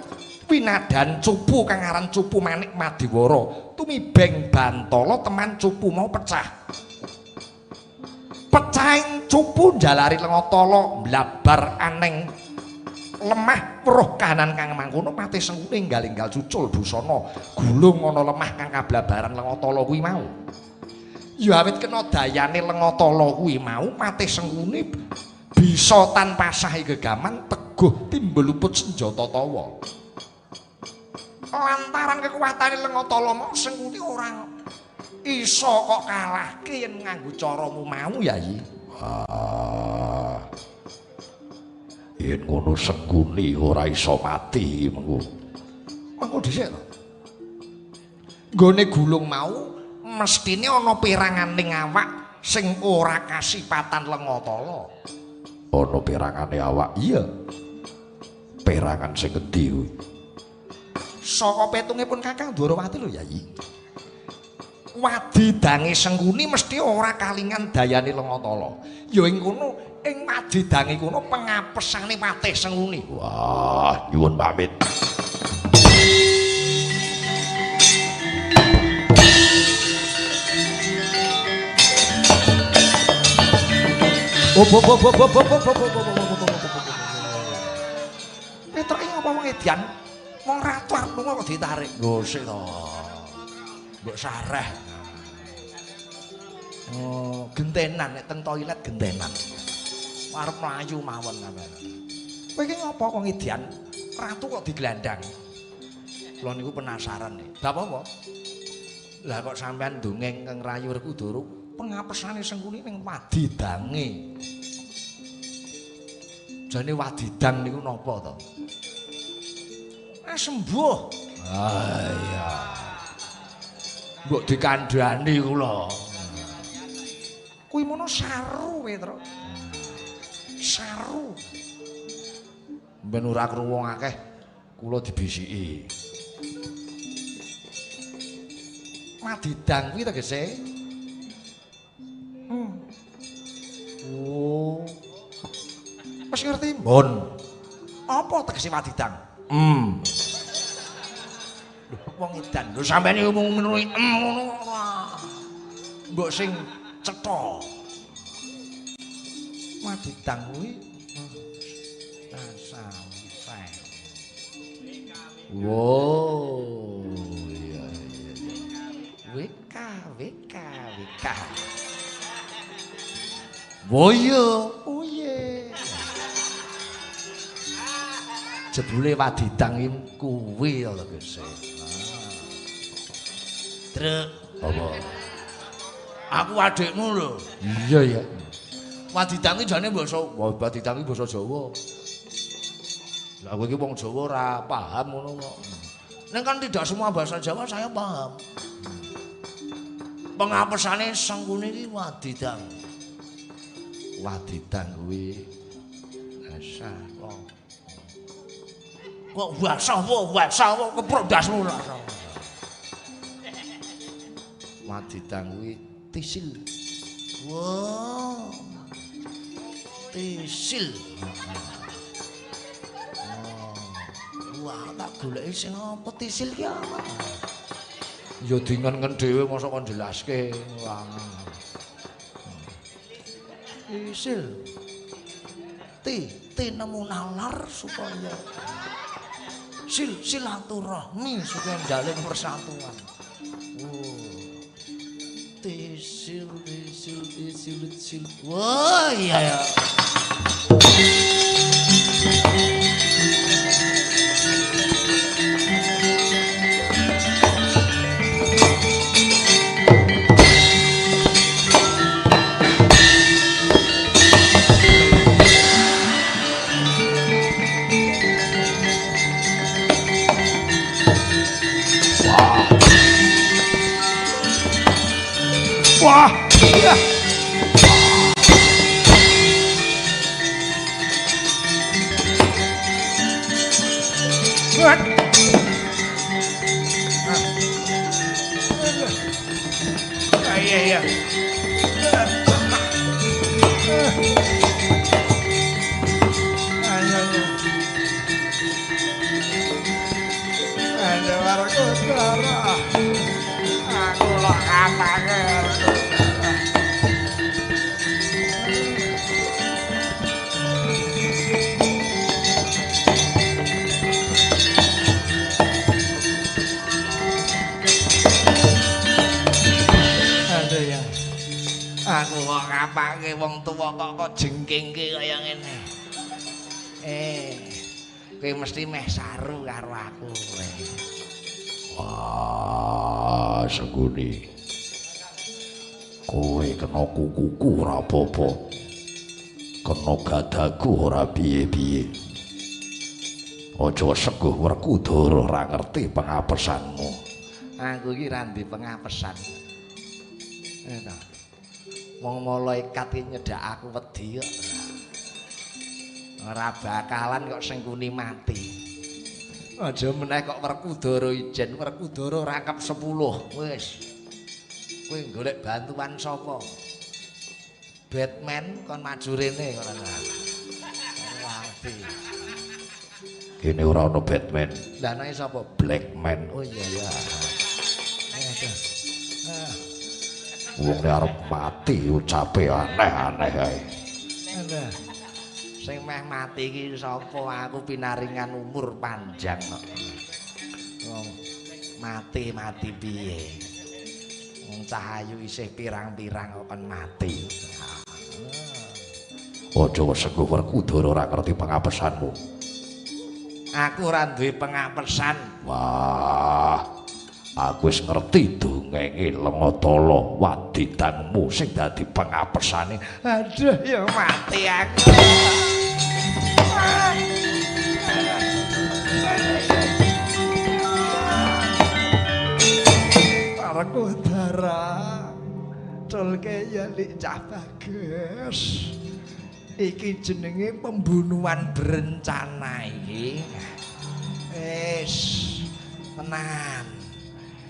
winadan cupu kang aran Cupu Manik Madiwara tumibeng Bantala teman cupu mau pecah. Pecahing cupu njalari Lengatala blabar aneng lemah weruh kahanan kang mangkono Patih Sengkuni enggal-enggal cucul busana gulung ana lemah kang kablabaran Lengatala kuwi mau. Ya awit kena dayane Lengatala kuwi mau Patih Sengkuni bisa tanpa sahi gegaman teguh timbul luput senjata tawa. Lantaran kekuatane Lengatala mau Sengkuni ora iso kok kalahke yen nganggo caramu mau Yayi. Ah. Yen ngono Sengkuni ora iso mati mengko. Mengko dhisik to. Nggone gulung mau mestine ana peranganing awak sing ora kasipatan Lengatala. Ana perangane awak. Iya. Perangan sing endi kuwi? Saka petungipun Kakang Dwarawati lho Yayi. Wadidange Sengkuni mesti ora kalingan dayane Lengatala. Ya ing kono ing wadidange kono pengapesane Patih Sengkuni. Wah, nyuwun pamit. Petruk iki apa wong edian? Wong ratu arep lunga kok ditarik. Gosik to. Mbok sareh. Oh, gentenan nek teng toilet gentenan. Arep mlayu mawon sampean. Kowe iki ngopo kok ngedian? Ratu kok digelandang. Kula niku penasaran nih. Gak apa-apa. Lah kok sampean ndongeng Kang Rayu Werkudara, pengapesane Sengkuni ning wadidange. Jane wadidang niku napa to? Sembuh. Ah iya. Mbok dikandhani kula. Kuwi mono saru Petro. Saru. Ben ora krungu wong akeh kula dibisiki. Madidang kuwi tegese. Oh. Wis ngerti? Bon. Apa tegese madidang? Wong edan. Lho sampeyan iki ngomong ngono ngono. Mbok sing cetha. Madidang kuwi sampai. Wow. Iya. WK. Woyo. Oh iya. Jebule wadidang iki kuwi lho Gus. Truk. Apa? Aku adikmu lho. Iya ya. Wadidang iki jane basa Wadidang iki basa Jawa. Lah kowe iki wong Jawa ora paham ngono kok. Nek kan tidak semua bahasa Jawa saya paham. Pengapesane sengkune iki wadidang. Wadidang kuwi asah kok. Kok bahasa keprok dasmu lah. Wadidang kuwi tisil. Wow. Tisil. Wah, tak goleki sing apa tisil ki apa? Ya dingen-ngen dhewe mosok kon jelaske. Wah. Tisil. T nemu nalar supaya silaturahmi supaya njalin persatuan. Tisil. Wah, iya ya. Wah. Ya. What? Iya. Ada warga utara. Aku lah katanya. Aduh ya. Aku kok ngapake wong tuwa kok jengkingke kaya ngene. Kowe mesti meh saru karo aku kowe. Wah, Sengkuni. Kowe kena kukuku ora apa-apa. Kena gadaku ora piye-piye. Aja seguh Werkudara ora ngerti pengapesanmu. Aku iki ra ndek pengapesan. Wong malaikat iki nyedak aku wedi kok. Ora bakalan kok Sengkuni mati. Aja meneh kok Werkudara ijen, Werkudara rangkep 10. Wis. Kowe golek bantuan sapa? Batman kon maju rene ngono. Wati. Kene ora ana Batman, Lah nang sapa? Blackman. Oh iya ya. Wong nek arep mati ucape aneh-aneh ae. Nah. Sing meh mati iki sapa? Aku pinaringan umur panjang kok. Wong mati piye? Wong cahayu isih pirang-pirang kok kon mati. Aja seguh Werkudara ora ngerti pengapesanmu. Aku ora duwe pengapesan. Wah, aku wis ngerti dongenge Lengatala wadidangmu sing dadi pengapesane. Aduh ya mati aku. Werkudara didodolke ya Lik Cah Bagus. Iki jenenge pembunuhan berencana iki. Wis tenan.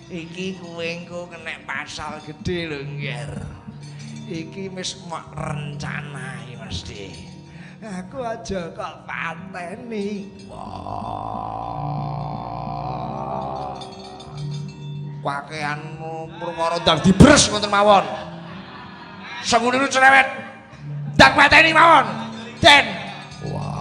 Iki kowe engko kena pasal gedhe lho, Ngger. Iki wis mok rencana iki mesti. Aku aja kok pateni. Pakaianmu perkara ndang dibres ngoten mawon. Sengune cerewet. Ndang pateni mawon. Den. Wah.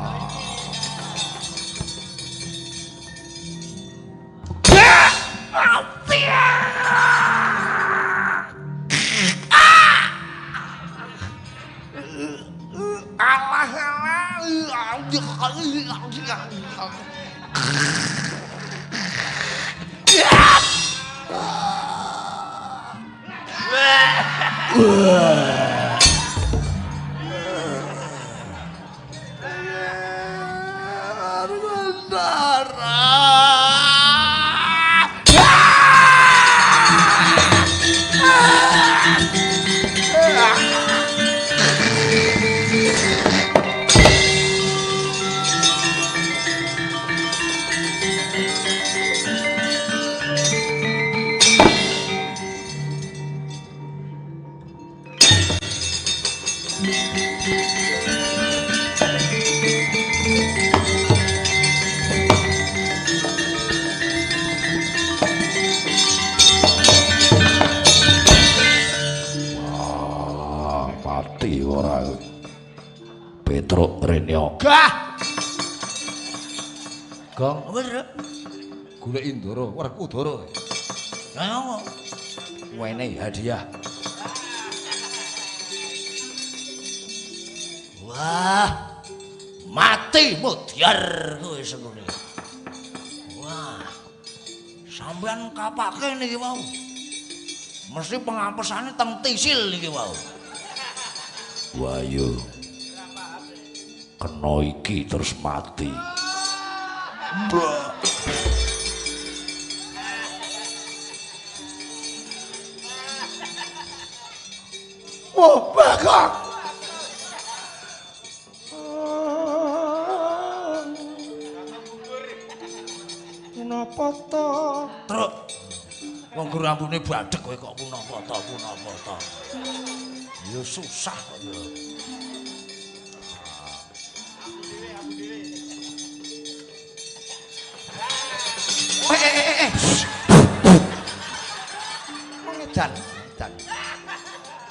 Petruk Renyo. Gah. Gong, wis rek. Goleki Ndara, Werkudara. Ayo. Wene hadiah. Wah. Mati mudyar kowe sengune. Wah. Sampeyan kapake niki wau. Mesti pengampesane teng tisil niki wau. Wayu. Kena iki terus mati. Oh, bakak. Punapa to? Truk. Wong rambune badhek kowe kok punapa to? Ya susah kok ya. Edan.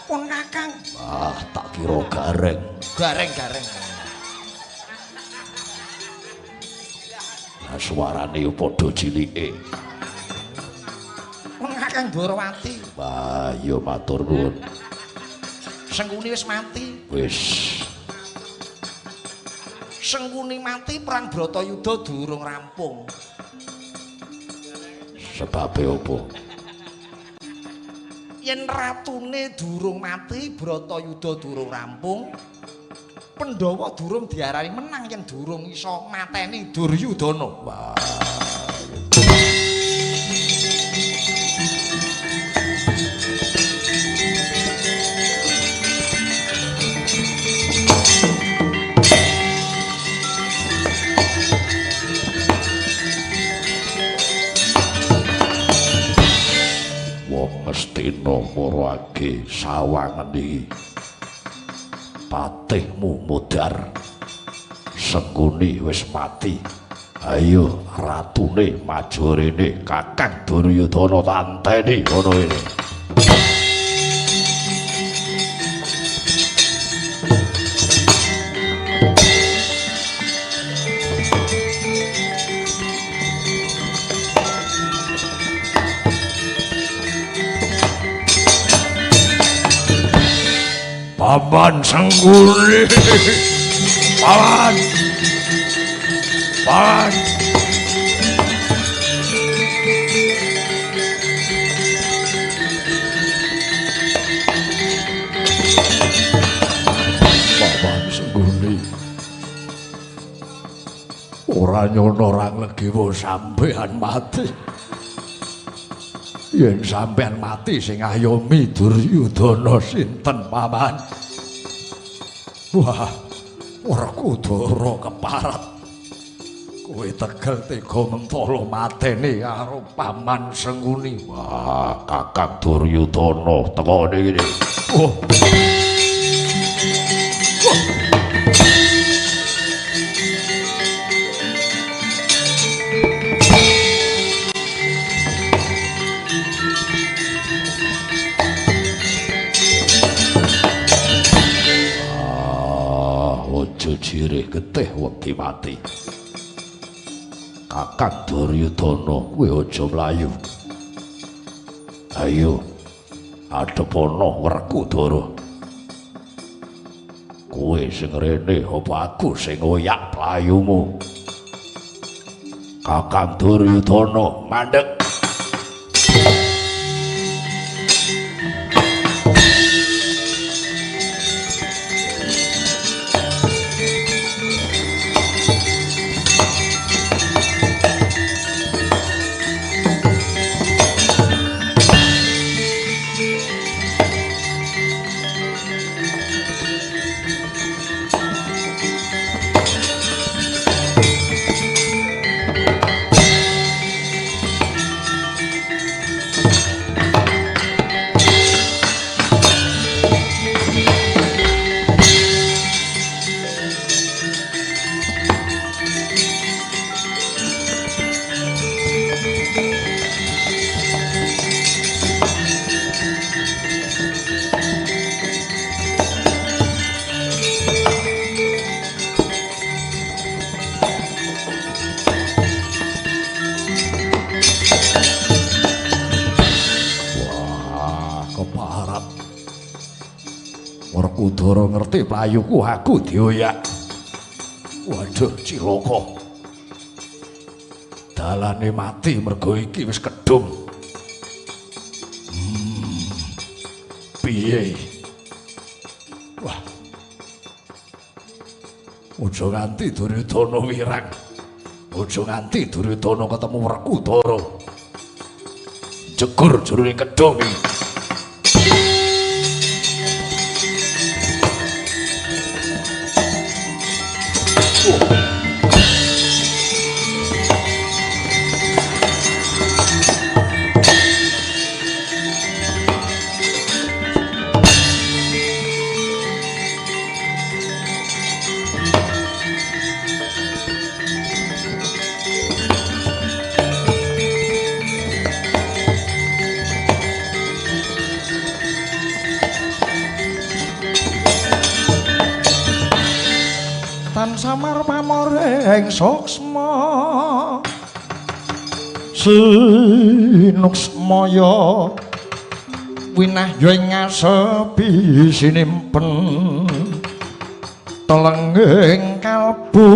Pun Kakang. Ah, tak kira gareng. Gareng. Lah suarane yo padha cilike. Pun Kakang Dwarawati. Wah, yo matur nuwun. Sengkuni wis mati. Wis Sengkuni mati perang Bratayuda durung rampung. sebabe apa? Yen ratune durung mati, Bratayuda durung rampung, Pandhawa durung diarani menang yen durung iso mateni Duryudana. Wah. Mestina marake sawangan iki patihmu mudhar Sengkuni wis mati. Ayo ratune maju rene Kakang Duryudana tanteni ngono ini. Paman Sengkuni, paman. Paman Sengkuni, ora nyono orang legiwa sampean mati. yen sampean mati sing ayomi Duryudana sinten paman? Wah, Werkudara keparat. Kowe tegel tega mentala mateni karo paman Senguni. Wah, Kakang Duryudana tekone iki. Oh. Jire getih wedi mati. Kakang Duryudana kowe aja mlayu. Ayo adepana Werkudara. Kowe sing rene apa aku sing ngoyak playumu? Kakang Duryudana mandheg. Werkudara ngerti playuku aku dioyak. Waduh cilaka. Dalane mati mergo iki wis kedhung. Piye? Wah. Ojo nganti Duryudana wirang. Ojo nganti Duryudana ketemu Werkudara. Jegur jroning kedhung iki. Samar pamoreng soksma sinuksmaya winah ing ngasepi sinimpen telenging kalbu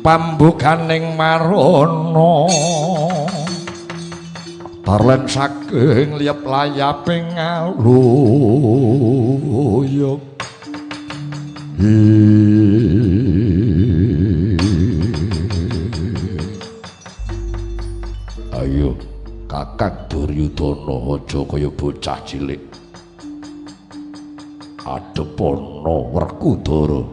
pambukaning marana Tarlen saking liep layaping aluyuk. Ayo Kakang Duryudana aja kaya bocah cilik. Adepana Werkudara.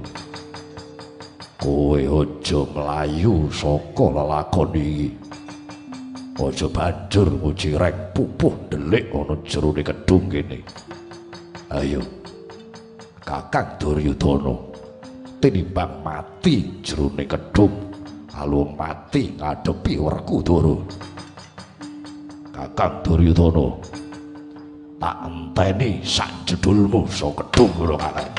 Kowe aja mlayu saka lelakon iki. Aja banjur ngucirek pupuh delik ana jerone kedung kene. Ayo Kakang Duryudana tinimbang mati jerone kedung alung mati ngadepi Werkudara. Kakang Duryudana tak enteni sak jedulmu saka kedung kula Kakang.